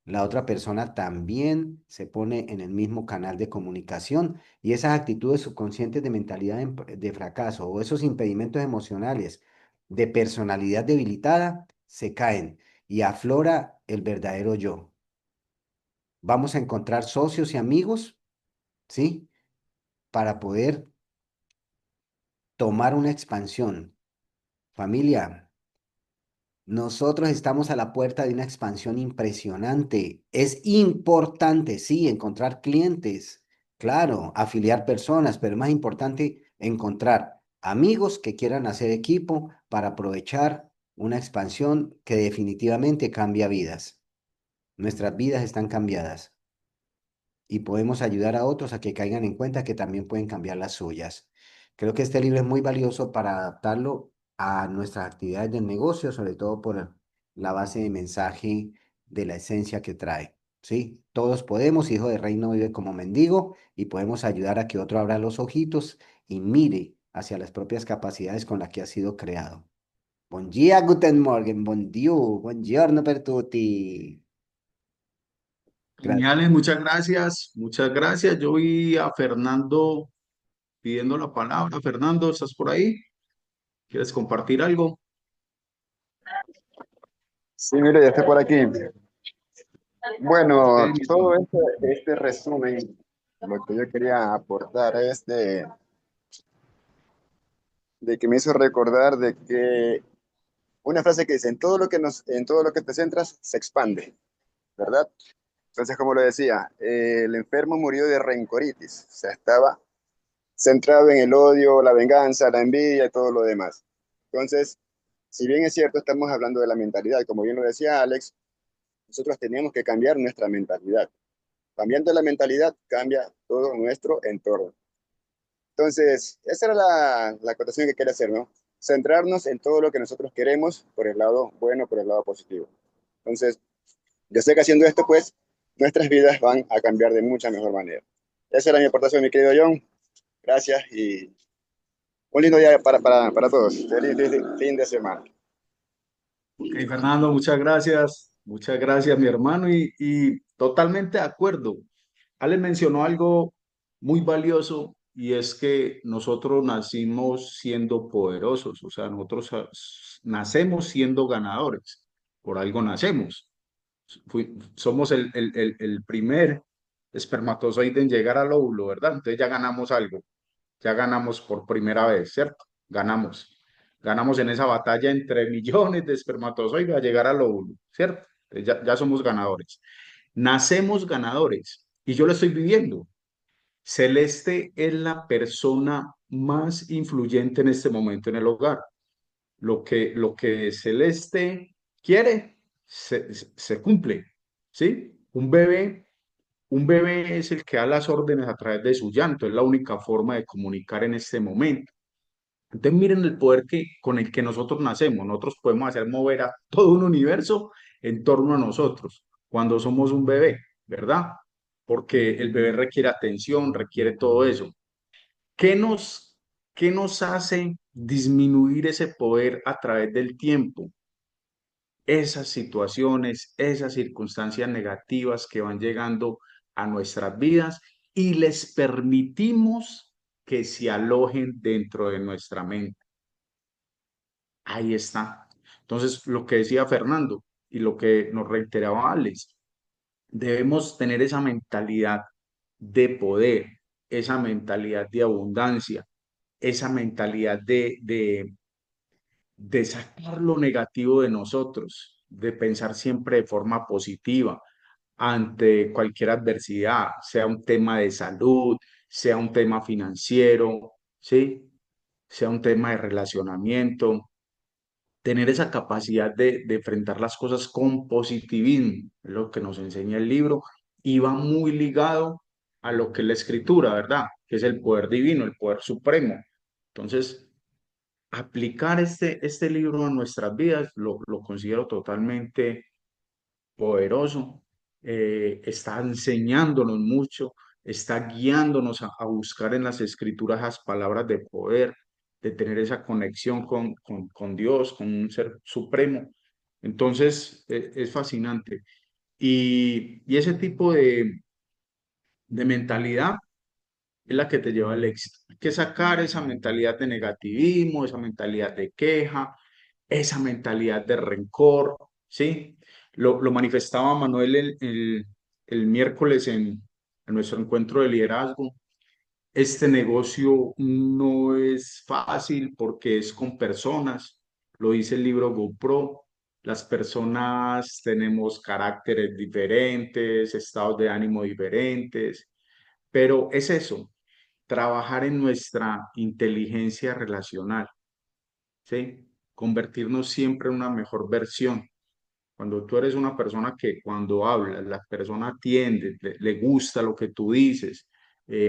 la otra persona también se pone en el mismo canal de comunicación, y esas actitudes subconscientes de mentalidad de fracaso o esos impedimentos emocionales de personalidad debilitada se caen y aflora el verdadero yo. Vamos a encontrar socios y amigos, ¿sí? Para poder tomar una expansión. Familia, nosotros estamos a la puerta de una expansión impresionante. Es importante, sí, encontrar clientes, claro, afiliar personas, pero es más importante encontrar amigos que quieran hacer equipo para aprovechar una expansión que definitivamente cambia vidas. Nuestras vidas están cambiadas y podemos ayudar a otros a que caigan en cuenta que también pueden cambiar las suyas. Creo que este libro es muy valioso para adaptarlo a nuestras actividades del negocio, sobre todo por la base de mensaje de la esencia que trae. ¿Sí? Todos podemos, hijo de rey no vive como mendigo, y podemos ayudar a que otro abra los ojitos y mire hacia las propias capacidades con las que ha sido creado. Buen día, guten Morgen, bon dia, buongiorno per tutti. Gracias. Geniales, muchas gracias, muchas gracias. Yo vi a Fernando pidiendo la palabra. Fernando, ¿estás por ahí? ¿Quieres compartir algo? Sí, mire, ya estoy por aquí. Ok, Bueno, mi todo hermano. este resumen, lo que yo quería aportar es de que me hizo recordar de que una frase que dice, en todo lo que te centras, se expande, ¿verdad? Entonces, como lo decía, el enfermo murió de rencoritis, o sea, estaba centrado en el odio, la venganza, la envidia y todo lo demás. Entonces, si bien es cierto, estamos hablando de la mentalidad, como bien lo decía Alex, nosotros tenemos que cambiar nuestra mentalidad. Cambiando la mentalidad, cambia todo nuestro entorno. Entonces, esa era la acotación que quería hacer, ¿no? Centrarnos en todo lo que nosotros queremos por el lado bueno, por el lado positivo. Entonces, yo sé que haciendo esto, pues, nuestras vidas van a cambiar de mucha mejor manera. Esa era mi aportación, mi querido John. Gracias y un lindo día para todos. Feliz fin de semana. Ok, Fernando, muchas gracias, mi hermano, y totalmente de acuerdo. Ale mencionó algo muy valioso y es que nosotros nacimos siendo poderosos, o sea, nosotros nacemos siendo ganadores, por algo nacemos. Somos el primer espermatozoide en llegar al óvulo, ¿verdad? Entonces ya ganamos algo, ya ganamos por primera vez, ¿cierto? Ganamos. Ganamos en esa batalla entre millones de espermatozoides a llegar al óvulo, ¿cierto? Entonces ya somos ganadores. Nacemos ganadores y yo lo estoy viviendo. Celeste es la persona más influyente en este momento en el hogar. Lo que Celeste quiere se cumple, ¿sí? Un bebé es el que da las órdenes a través de su llanto, es la única forma de comunicar en este momento. Entonces miren el poder con el que nosotros nacemos. Nosotros podemos hacer mover a todo un universo en torno a nosotros cuando somos un bebé, ¿verdad? Porque el bebé requiere atención, requiere todo eso. ¿Qué nos, qué nos hace disminuir ese poder a través del tiempo? Esas situaciones, esas circunstancias negativas que van llegando a nuestras vidas y les permitimos que se alojen dentro de nuestra mente. Ahí está. Entonces, lo que decía Fernando y lo que nos reiteraba Alex, debemos tener esa mentalidad de poder, esa mentalidad de abundancia, esa mentalidad de sacar lo negativo de nosotros, de pensar siempre de forma positiva ante cualquier adversidad, sea un tema de salud, sea un tema financiero, ¿sí? Sea un tema de relacionamiento, tener esa capacidad de enfrentar las cosas con positivismo, es lo que nos enseña el libro, y va muy ligado a lo que es la escritura, ¿verdad? Que es el poder divino, el poder supremo. Entonces, aplicar este libro a nuestras vidas lo considero totalmente poderoso, está enseñándonos mucho, está guiándonos a buscar en las escrituras las palabras de poder, de tener esa conexión con Dios, con un ser supremo. Entonces, es fascinante. Y ese tipo de mentalidad es la que te lleva al éxito. Hay que sacar esa mentalidad de negativismo, esa mentalidad de queja, esa mentalidad de rencor, ¿sí? Lo manifestaba Manuel el miércoles en nuestro encuentro de liderazgo. Este negocio no es fácil porque es con personas, lo dice el libro GoPro. Las personas tenemos caracteres diferentes, estados de ánimo diferentes, pero es eso, trabajar en nuestra inteligencia relacional, ¿sí? Convertirnos siempre en una mejor versión. Cuando tú eres una persona que cuando hablas, la persona atiende, le gusta lo que tú dices,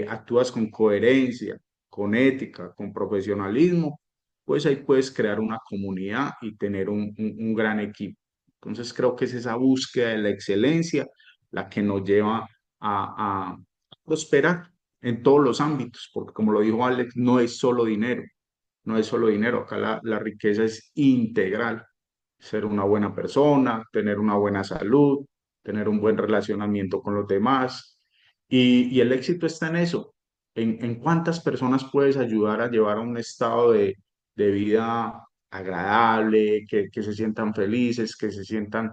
actúas con coherencia, con ética, con profesionalismo, pues ahí puedes crear una comunidad y tener un gran equipo. Entonces creo que es esa búsqueda de la excelencia la que nos lleva a prosperar en todos los ámbitos, porque como lo dijo Alex, no es solo dinero, no es solo dinero, acá la riqueza es integral, ser una buena persona, tener una buena salud, tener un buen relacionamiento con los demás. Y el éxito está en eso, en cuántas personas puedes ayudar a llevar a un estado de vida agradable, que se sientan felices, que se sientan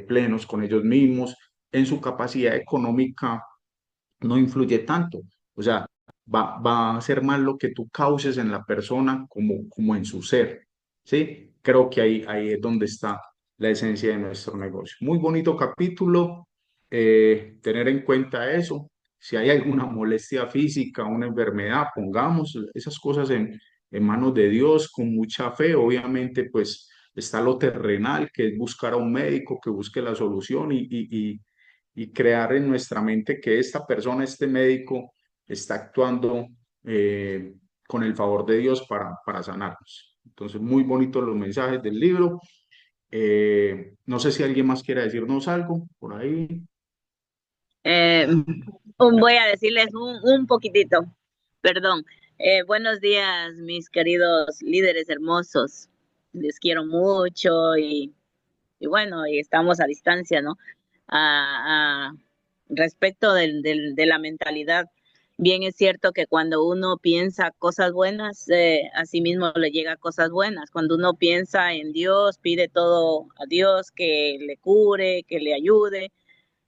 plenos con ellos mismos. En su capacidad económica no influye tanto. O sea, va a ser más lo que tú causes en la persona como en su ser. ¿Sí? Creo que ahí es donde está la esencia de nuestro negocio. Muy bonito capítulo, tener en cuenta eso. Si hay alguna molestia física, una enfermedad, pongamos esas cosas en manos de Dios con mucha fe. Obviamente, pues está lo terrenal, que es buscar a un médico que busque la solución y crear en nuestra mente que esta persona, este médico, está actuando con el favor de Dios para sanarnos. Entonces, muy bonitos los mensajes del libro. No sé si alguien más quiere decirnos algo por ahí. Eh, Voy a decirles un poquitito, perdón. Buenos días, mis queridos líderes hermosos. Les quiero mucho y bueno, y estamos a distancia, ¿no? Respecto de la mentalidad, bien es cierto que cuando uno piensa cosas buenas, a sí mismo le llega cosas buenas. Cuando uno piensa en Dios, pide todo a Dios que le cure, que le ayude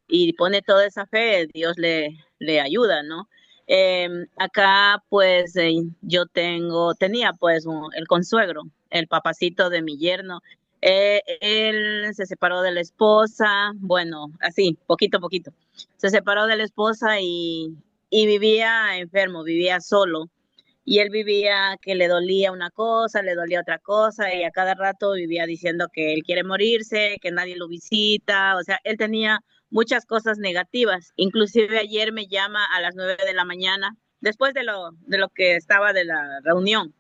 y pone toda esa fe, Dios le ayuda, ¿no? Acá pues yo tenía pues el consuegro, el papacito de mi yerno. Él se separó de la esposa, bueno, así, poquito a poquito. Se separó de la esposa y vivía enfermo, vivía solo. Y él vivía que le dolía una cosa, le dolía otra cosa, y a cada rato vivía diciendo que él quiere morirse, que nadie lo visita, o sea, él tenía muchas cosas negativas. Inclusive ayer me llama a las 9 de la mañana, después de lo que estaba de la reunión.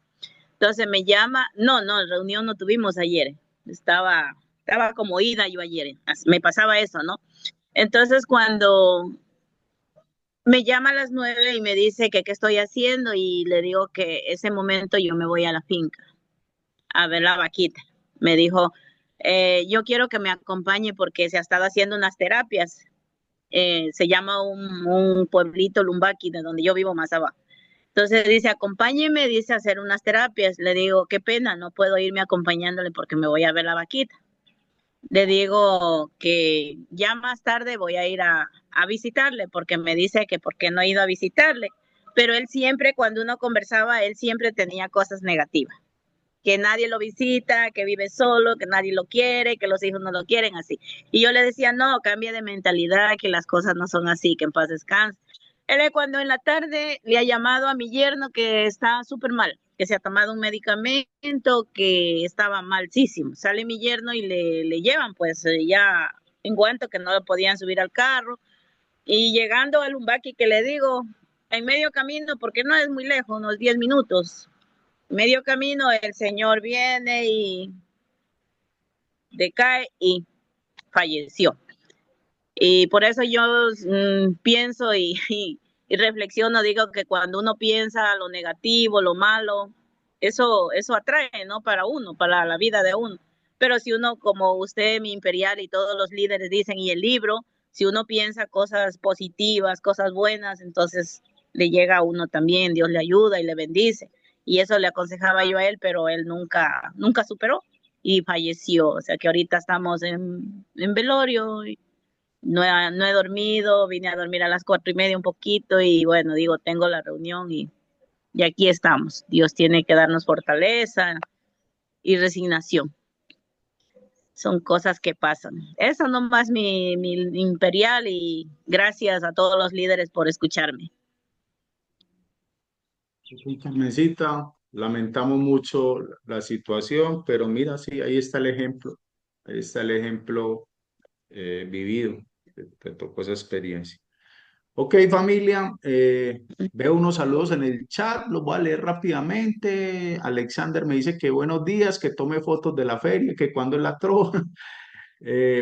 Entonces me llama, no, reunión no tuvimos ayer, estaba como ida yo ayer, me pasaba eso, ¿no? Entonces cuando me llama a las 9 y me dice que qué estoy haciendo y le digo que ese momento yo me voy a la finca a ver la vaquita. Me dijo, yo quiero que me acompañe porque se ha estado haciendo unas terapias. Se llama un pueblito Lumbaki, de donde yo vivo más abajo. Entonces dice, acompáñeme, dice, a hacer unas terapias. Le digo, qué pena, no puedo irme acompañándole porque me voy a ver la vaquita. Le digo que ya más tarde voy a ir a visitarle porque me dice que por qué no he ido a visitarle. Pero él siempre, cuando uno conversaba, él siempre tenía cosas negativas. Que nadie lo visita, que vive solo, que nadie lo quiere, que los hijos no lo quieren, así. Y yo le decía, no, cambia de mentalidad, que las cosas no son así, que en paz descanse. Él es cuando en la tarde le ha llamado a mi yerno que está súper mal, que se ha tomado un medicamento, que estaba malísimo. Sale mi yerno y le llevan, pues ya en cuanto que no lo podían subir al carro. Y llegando al Lumbaki, que le digo, en medio camino, porque no es muy lejos, unos 10 minutos, medio camino el señor viene y decae y falleció. Y por eso yo pienso y reflexiono, digo que cuando uno piensa lo negativo, lo malo, eso atrae, ¿no? Para uno, para la vida de uno. Pero si uno, como usted, mi imperial y todos los líderes dicen, y el libro, si uno piensa cosas positivas, cosas buenas, entonces le llega a uno también, Dios le ayuda y le bendice. Y eso le aconsejaba yo a él, pero él nunca superó y falleció. O sea que ahorita estamos en velorio. No he dormido, vine a dormir a las 4:30 un poquito y bueno, digo, tengo la reunión y aquí estamos. Dios tiene que darnos fortaleza y resignación. Son cosas que pasan. Eso nomás mi imperial y gracias a todos los líderes por escucharme. Carmencita, lamentamos mucho la situación, pero mira, sí, ahí está el ejemplo. Ahí está el ejemplo vivido. Te tocó esa experiencia. Ok, familia, veo unos saludos en el chat, los voy a leer rápidamente. Alexander me dice que buenos días, que tome fotos de la feria, que cuando es la trova.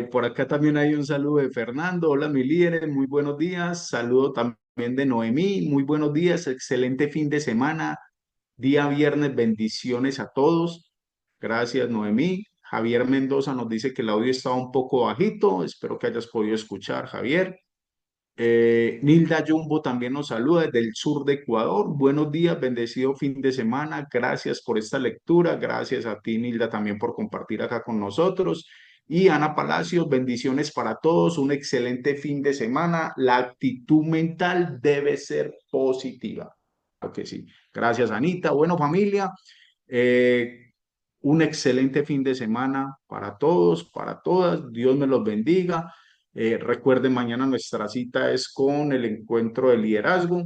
Por acá también hay un saludo de Fernando. Hola, mi líder, muy buenos días. Saludo también de Noemí, muy buenos días, excelente fin de semana. Día viernes, bendiciones a todos. Gracias, Noemí. Javier Mendoza nos dice que el audio estaba un poco bajito. Espero que hayas podido escuchar, Javier. Nilda Jumbo también nos saluda desde el sur de Ecuador. Buenos días, bendecido fin de semana. Gracias por esta lectura. Gracias a ti, Nilda, también por compartir acá con nosotros. Y Ana Palacios, bendiciones para todos. Un excelente fin de semana. La actitud mental debe ser positiva. Claro que sí. Gracias, Anita. Bueno, familia, un excelente fin de semana para todos, para todas. Dios me los bendiga. Recuerden, mañana nuestra cita es con el encuentro de liderazgo.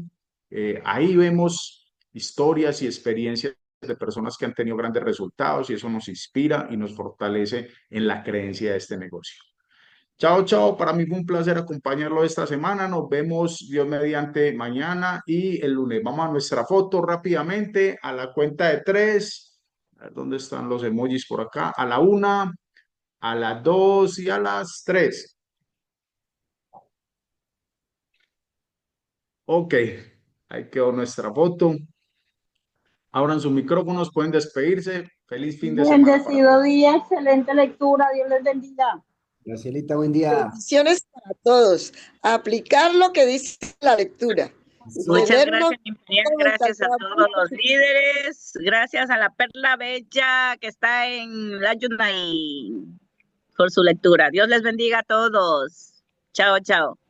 Ahí vemos historias y experiencias de personas que han tenido grandes resultados y eso nos inspira y nos fortalece en la creencia de este negocio. Chao, chao. Para mí fue un placer acompañarlo esta semana. Nos vemos, Dios mediante, mañana y el lunes. Vamos a nuestra foto rápidamente a la cuenta de 3. A ver, ¿dónde están los emojis por acá? A la 1, a las 2 y a las 3. Ok, ahí quedó nuestra foto. Abran sus micrófonos, pueden despedirse. Feliz fin de semana para Bendecido todos. día, excelente lectura, Dios les bendiga. Gracielita, buen día. Bendiciones para todos. Aplicar lo que dice la lectura. Muchas Tenernos gracias, Imperial. Gracias a todos los líderes. Gracias a la Perla Bella que está en la Yunay por su lectura. Dios les bendiga a todos. Chao, chao.